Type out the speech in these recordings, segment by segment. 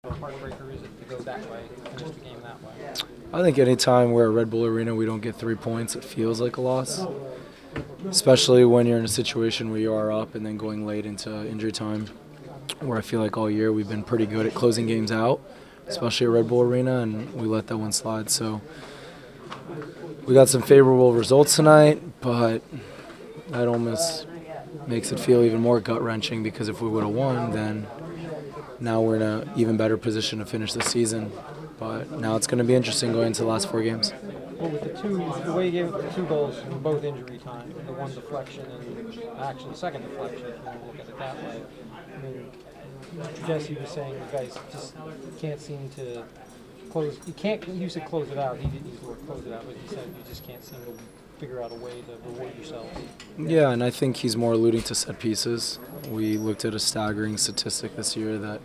How heartbreaker is it to go that way, finish the game that way? I think anytime we're at Red Bull Arena we don't get 3 points, it feels like a loss. Especially when you're in a situation where you are up and then going late into injury time, where I feel like all year we've been pretty good at closing games out, especially at Red Bull Arena, and we let that one slide. So we got some favorable results tonight, but that almost makes it feel even more gut-wrenching, because if we would have won, then now we're in an even better position to finish the season. But now it's going to be interesting going into the last 4 games. Well, with the way you gave up the 2 goals in both injury time, the one deflection and actually the second deflection, if you want to look at it that way. I mean, Jesse was saying you guys just can't seem to close. You said close it out. He didn't use the word close it out, but he said you just can't seem to figure out a way to reward yourselves. Yeah, and I think he's more alluding to set pieces. We looked at a staggering statistic this year that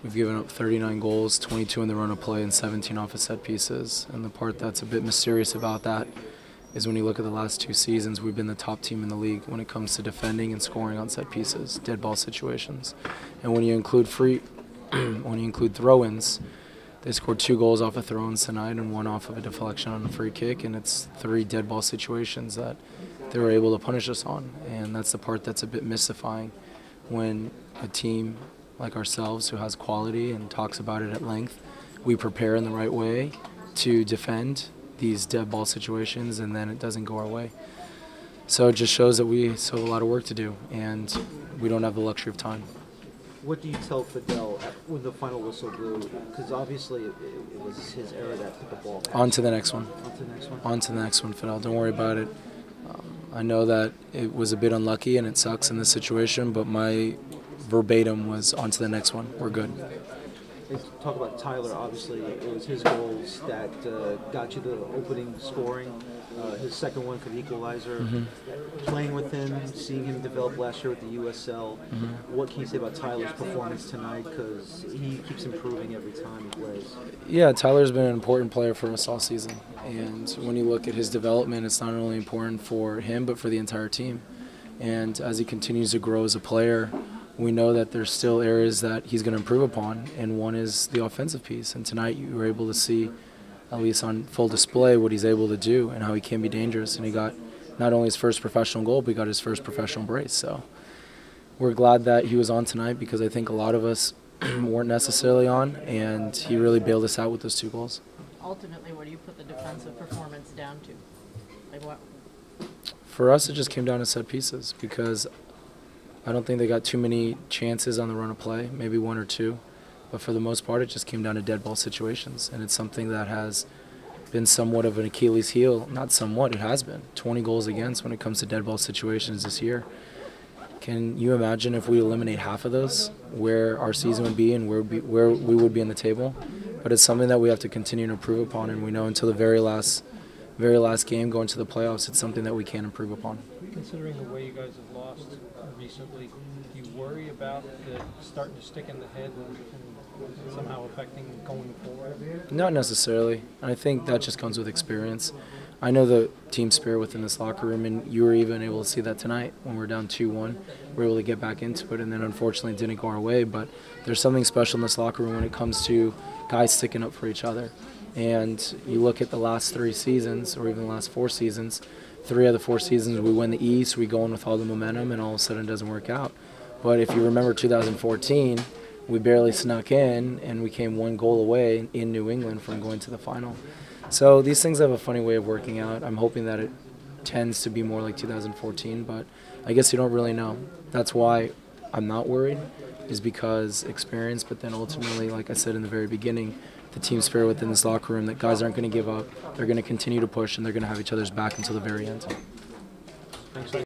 we've given up 39 goals, 22 in the run of play, and 17 off of set pieces. And the part that's a bit mysterious about that is when you look at the last 2 seasons, we've been the top team in the league when it comes to defending and scoring on set pieces, dead ball situations. And when you include when you include throw-ins, they scored 2 goals off of throw-ins tonight and 1 off of a deflection on a free kick, and it's 3 dead ball situations that they were able to punish us on. And that's the part that's a bit mystifying when a team like ourselves, who has quality and talks about it at length, we prepare in the right way to defend these dead ball situations, and then it doesn't go our way. So it just shows that we still have a lot of work to do, and we don't have the luxury of time. What do you tell Fidel when the final whistle blew? Because obviously it was his error that put the ball back. On to the next one. On to the next one? On to the next one, Fidel. Don't worry about it. I know that it was a bit unlucky and it sucks in this situation, but my verbatim was on to the next one. We're good. Let's talk about Tyler. Obviously, it was his goals that got you the opening scoring. His second one for the equalizer. Playing with him, seeing him develop last year with the USL. What can you say about Tyler's performance tonight? Because he keeps improving every time he plays. Yeah, Tyler's been an important player for us all season. And when you look at his development, it's not only important for him, but for the entire team. And as he continues to grow as a player, we know that there's still areas that he's going to improve upon, and one is the offensive piece. And tonight you were able to see, at least on full display, what he's able to do and how he can be dangerous. And he got not only his first professional goal, but he got his first professional brace. So we're glad that he was on tonight, because I think a lot of us weren't necessarily on, and he really bailed us out with those 2 goals. Ultimately, what do you put the defensive performance down to? Like what? For us, it just came down to set pieces, because I don't think they got too many chances on the run of play, maybe 1 or 2. But for the most part, it just came down to dead ball situations. And it's something that has been somewhat of an Achilles heel. Not somewhat, it has been. 20 goals against when it comes to dead ball situations this year. Can you imagine if we eliminate half of those, where our season would be and where we would be in the table? But it's something that we have to continue to improve upon, and we know until the very last game going to the playoffs, it's something that we can improve upon. Considering the way you guys have lost recently, do you worry about the starting to stick in the head and somehow affecting going forward? Not necessarily. I think that just comes with experience. I know the team spirit within this locker room, and you were even able to see that tonight when we were down 2-1. We were able to get back into it, and then unfortunately it didn't go our way. But there's something special in this locker room when it comes to guys sticking up for each other. And you look at the last 3 seasons, or even the last 4 seasons, 3 of the 4 seasons we win the East, we go in with all the momentum, and all of a sudden it doesn't work out. But if you remember 2014, we barely snuck in, and we came 1 goal away in New England from going to the final. So these things have a funny way of working out. I'm hoping that it tends to be more like 2014, but I guess you don't really know. That's why I'm not worried, is because experience, but then ultimately, like I said in the very beginning, the team spirit within this locker room, that guys aren't going to give up. They're going to continue to push, and they're going to have each other's back until the very end. Thanks.